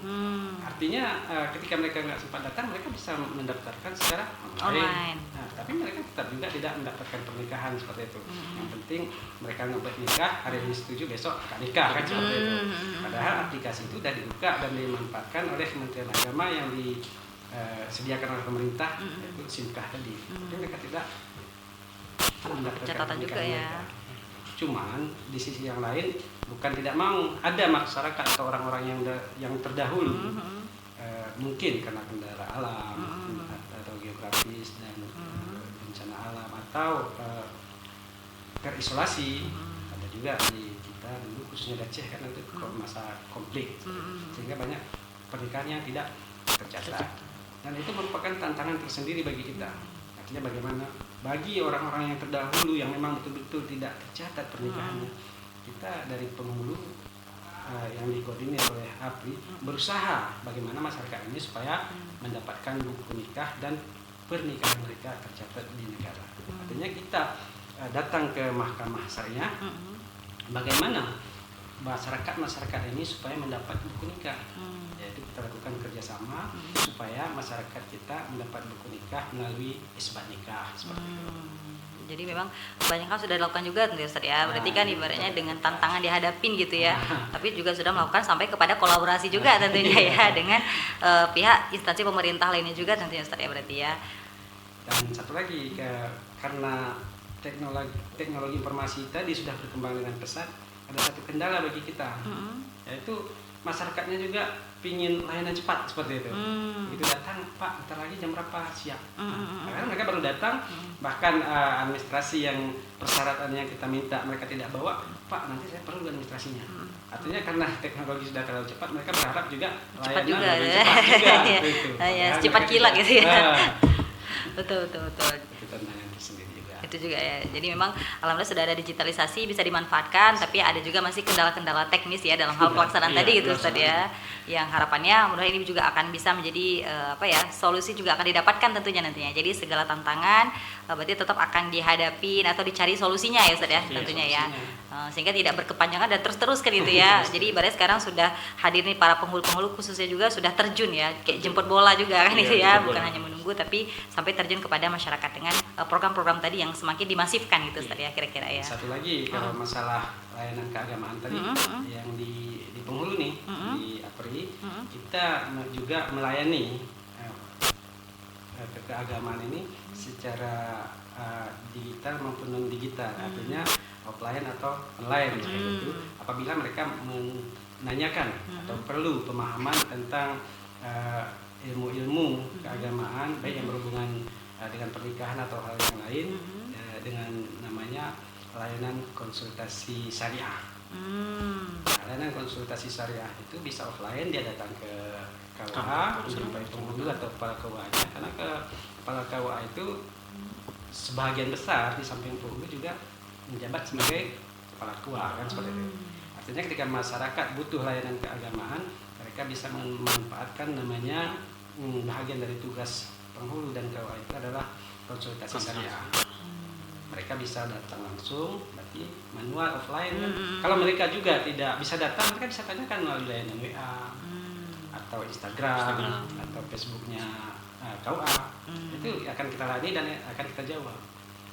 Artinya ketika mereka nggak sempat datang, mereka bisa mendaftarkan secara online. Nah, tapi mereka tetap juga tidak mendapatkan pernikahan seperti itu. Yang penting mereka ngebuat nikah, hari ini setuju, besok akan nikah kan seperti itu. Padahal aplikasi itu sudah dibuka dan dimanfaatkan oleh Kementerian Agama yang disediakan oleh pemerintah, yaitu SIMKA tadi. Tapi mereka tidak catatan juga ya. Cuman di sisi yang lain bukan tidak mau, ada masyarakat atau orang-orang yang terdahulu mungkin karena kendala alam atau geografis dan bencana alam atau terisolasi. Ada juga di kita dulu khususnya di Aceh kan itu masa konflik sehingga banyak pernikahan yang tidak tercatat dan itu merupakan tantangan tersendiri bagi kita. Artinya bagaimana bagi orang-orang yang terdahulu yang memang betul-betul tidak tercatat pernikahannya, kita dari penghulu yang dikoordinir oleh APRI berusaha bagaimana masyarakat ini supaya mendapatkan buku nikah dan pernikahan mereka tercatat di negara. Artinya kita datang ke mahkamah syariah, bagaimana masyarakat ini supaya mendapat buku nikah. Yaitu kita lakukan kerjasama supaya masyarakat kita mendapat buku nikah melalui isbat nikah seperti itu. Jadi memang banyak hal sudah dilakukan juga tentu Ustaz ya. Berarti kan ibaratnya dengan tantangan dihadapin gitu ya. Tapi juga sudah melakukan sampai kepada kolaborasi juga tentunya ya dengan pihak instansi pemerintah lainnya juga tentunya Ustaz ya berarti ya. Dan satu lagi karena teknologi informasi tadi sudah berkembang dengan pesat, ada satu kendala bagi kita, yaitu masyarakatnya juga pingin layanan cepat seperti itu. Begitu datang, Pak, ntar lagi jam berapa siap? Karena mereka baru datang, bahkan administrasi yang persyaratan yang kita minta mereka tidak bawa, Pak, nanti saya perlu administrasinya. Artinya karena teknologi sudah terlalu cepat, mereka berharap juga Cepat juga, layanan ya. cepat juga. Gitu. Ya, Padahal cepat mereka kilat tidak- gitu ya. Nah, Betul. itu tantangan tersendiri juga. Itu juga ya. Jadi memang alhamdulillah sudah ada digitalisasi bisa dimanfaatkan, tapi ada juga masih kendala-kendala teknis ya dalam hal pelaksanaan Iya, tadi gitu Ustaz pelaksanaan. ya. Yang harapannya mudah-mudahan ini juga akan bisa menjadi solusi juga akan didapatkan tentunya nantinya. Jadi segala tantangan berarti tetap akan dihadapi atau dicari solusinya ya Ustaz ya, Iya, tentunya ya. solusinya. Sehingga tidak berkepanjangan dan terus-terus kan gitu ya. Jadi ibaratnya sekarang sudah hadir nih para penghulu-penghulu khususnya juga sudah terjun ya, kayak jemput bola juga kan Iya, gitu ya, jemput bukan bola. hanya menunggu tapi sampai terjun kepada masyarakat dengan program-program tadi yang semakin dimasifkan gitu Ustaz ya kira-kira ya. Satu lagi kalau masalah layanan keagamaan tadi yang di Penghulu nih di APRI kita juga melayani keagamaan ini secara digital maupun non digital, artinya offline atau online seperti itu. Apabila mereka menanyakan atau perlu pemahaman tentang ilmu-ilmu keagamaan baik yang berhubungan dengan pernikahan atau hal yang lain, dengan namanya layanan konsultasi syariah. Layanan konsultasi syariah itu bisa offline, dia datang ke KUA, menjumpai penghulu atau kepala KUA-nya, karena kepala KUA itu sebagian besar di samping penghulu juga menjabat sebagai kepala KUA kan seperti itu. Artinya ketika masyarakat butuh layanan keagamaan, mereka bisa memanfaatkan namanya bahagian dari tugas penghulu dan KUA itu adalah konsultasi syariah. Mereka bisa datang langsung, berarti manual offline kan. Kalau mereka juga tidak bisa datang, mereka bisa tanyakan melalui layanan WA atau Instagram atau Facebooknya KUA. Itu akan kita layani dan akan kita jawab.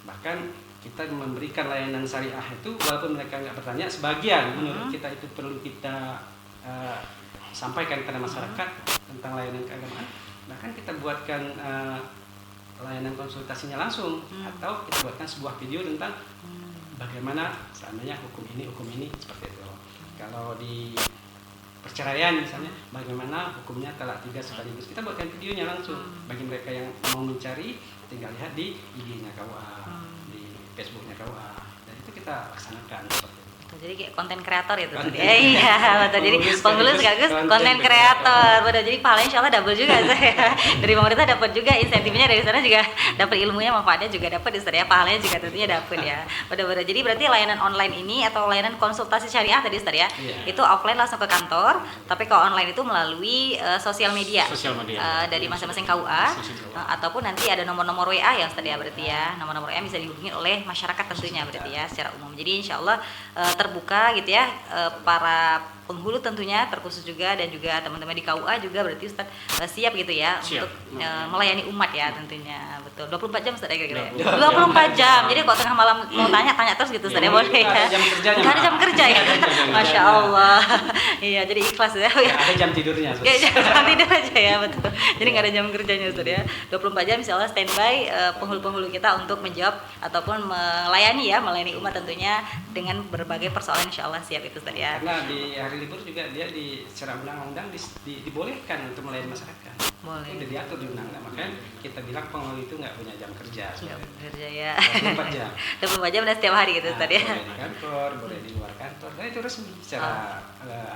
Bahkan kita memberikan layanan syariah itu walaupun mereka nggak bertanya, sebagian menurut kita itu perlu kita sampaikan kepada masyarakat tentang layanan keagamaan. Bahkan kita buatkan layanan konsultasinya langsung atau kita buatkan sebuah video tentang bagaimana seandainya hukum ini seperti itu. Kalau di perceraian misalnya, bagaimana hukumnya talak 3 sekaligus, kita buatkan videonya langsung. Bagi mereka yang mau mencari, tinggal lihat di IG-nya KUA, di Facebook-nya KUA, dan itu kita laksanakan seperti itu. Jadi kayak konten kreator itu Konten. tadi. Iya, betul. Jadi penghulu sekaligus konten kreator. Betul. Jadi pahalanya insyaallah double juga saya. Dari pemerintah dapat juga insentifnya, dari sana juga dapat ilmunya, manfaatnya juga dapat di sana ya. Pahalanya juga tentunya dapat ya. Betul-betul. Jadi berarti layanan online ini atau layanan konsultasi syariah tadi Ustaz ya. Iya. Itu offline langsung ke kantor, tapi kalau online itu melalui sosial media. Sosial media. Dari masing-masing KUA ataupun nanti ada nomor-nomor WA ya Ustaz ya berarti ya. Nomor-nomor WA bisa dihubungi oleh masyarakat tentunya berarti ya secara umum. Jadi insyaallah terbuka gitu ya, para penghulu tentunya terkhusus juga, dan juga teman-teman di KUA juga berarti Ustaz siap gitu ya Siap. untuk melayani umat ya tentunya. Betul. 24 jam Ustaz ya kira-kira. 24 24 jam. Jadi kalau tengah malam mau tanya terus gitu Ustaz ya boleh ya. Ada jam kerjanya, Nggak ada jam Pak. kerja ya. Masya Allah. Iya, jadi ikhlas ya. Ya, ada jam tidurnya. Ya, jam tidur aja ya, betul. Jadi nggak ada jam kerjanya Ustaz ya. 24 jam insyaallah standby penghulu-penghulu kita untuk menjawab ataupun melayani umat tentunya dengan berbagai persoalan insyaallah siap itu Ustaz ya. Karena di hari libur juga dia secara undang-undang dibolehkan untuk melayani masyarakat. Boleh. Itu udah diatur di undang-undang. Makanya kita bilang penghulu itu nggak punya jam kerja. Nggak bekerja ya. 24 jam. 24 jam dan setiap hari gitu Ustaz ya. Boleh di kantor, boleh di luar kantor. Nah itu resmi secara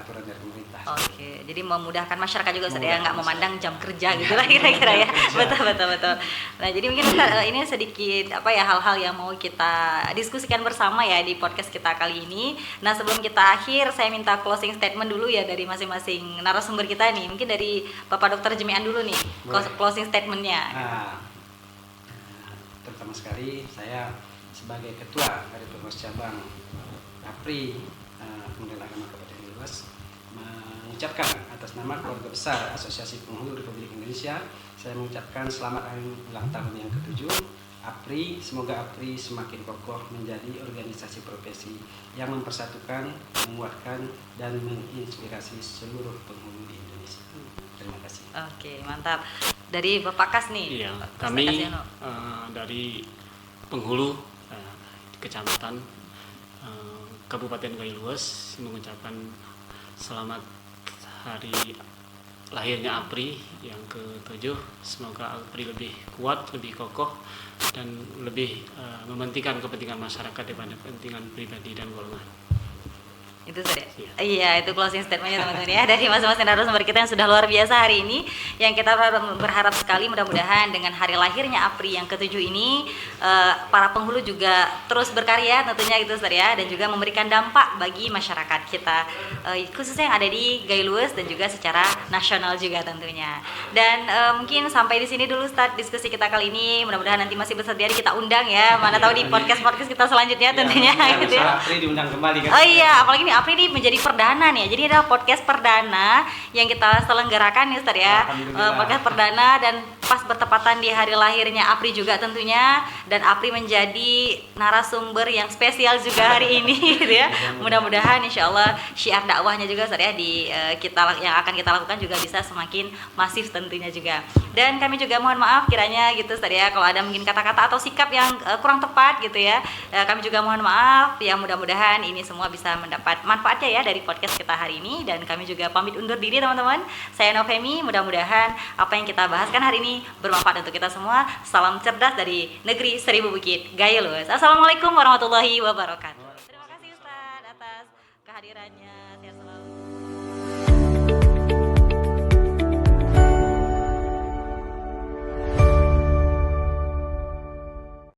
aturan dari pemerintah. Oke, jadi memudahkan masyarakat juga Ustaz ya, Memudahkan nggak memandang jam kerja gitu lah kira-kira ya. Betul. Nah, jadi mungkin Ustaz, ini sedikit hal-hal yang mau kita diskusikan bersama ya di podcast kita kali ini. Nah, sebelum kita akhir, saya minta closing statement dulu ya dari masing-masing narasumber kita nih. Mungkin dari Bapak Dokter Jemian dulu nih, Boleh. closing statementnya. Nah, terutama sekali saya sebagai ketua dari pengurus cabang APRI Kementerian Agama Kabupaten Luas mengucapkan atas nama keluarga besar Asosiasi Penghulu Republik Indonesia, saya mengucapkan selamat hari ulang tahun yang ke-7 APRI. Semoga APRI semakin kokoh menjadi organisasi profesi yang mempersatukan, menguatkan, dan menginspirasi seluruh penghulu di Indonesia. Terima kasih. Oke, mantap. Dari Bapak Kas nih. Iya, Pak kami Kasyono. dari penghulu kecamatan Kabupaten Kaliluas mengucapkan selamat hari lahirnya APRI yang ke-7. Semoga APRI lebih kuat, lebih kokoh, dan lebih mementingkan kepentingan masyarakat daripada kepentingan pribadi dan golongan. Itu sudah. Iya, itu closing statementnya teman-teman ya dari masing-masing narasumber kita yang sudah luar biasa hari ini. Yang kita berharap sekali mudah-mudahan dengan hari lahirnya APRI yang ke-7 ini para penghulu juga terus berkarya tentunya itu Ustaz ya, dan juga memberikan dampak bagi masyarakat kita khususnya yang ada di Gayo Luwes dan juga secara nasional juga tentunya. Dan mungkin sampai di sini dulu Ustaz diskusi kita kali ini. Mudah-mudahan nanti masih bersedia kita undang ya. Mana tahu di podcast kita selanjutnya tentunya gitu ya. APRI diundang kembali kan. Oh iya, apalagi nih APRI ini menjadi perdana nih. Jadi adalah podcast perdana yang kita selenggarakan nih Ustaz ya. Podcast perdana dan pas bertepatan di hari lahirnya APRI juga tentunya, dan APRI menjadi narasumber yang spesial juga hari ini gitu ya. Mudah-mudahan insyaallah syiar dakwahnya juga Ustaz ya di yang akan kita lakukan juga bisa semakin masif tentunya juga. Dan kami juga mohon maaf kiranya gitu Ustaz ya kalau ada mungkin kata-kata atau sikap yang kurang tepat gitu ya. Kami juga mohon maaf ya, mudah-mudahan ini semua bisa mendapat manfaatnya ya dari podcast kita hari ini, dan kami juga pamit undur diri teman-teman. Saya Novemi, mudah-mudahan apa yang kita bahaskan hari ini bermanfaat untuk kita semua. Salam cerdas dari negeri Seribu Bukit, Gayo Luwes. Assalamualaikum warahmatullahi wabarakatuh. Terima kasih Ustaz atas kehadirannya. Sehat selalu.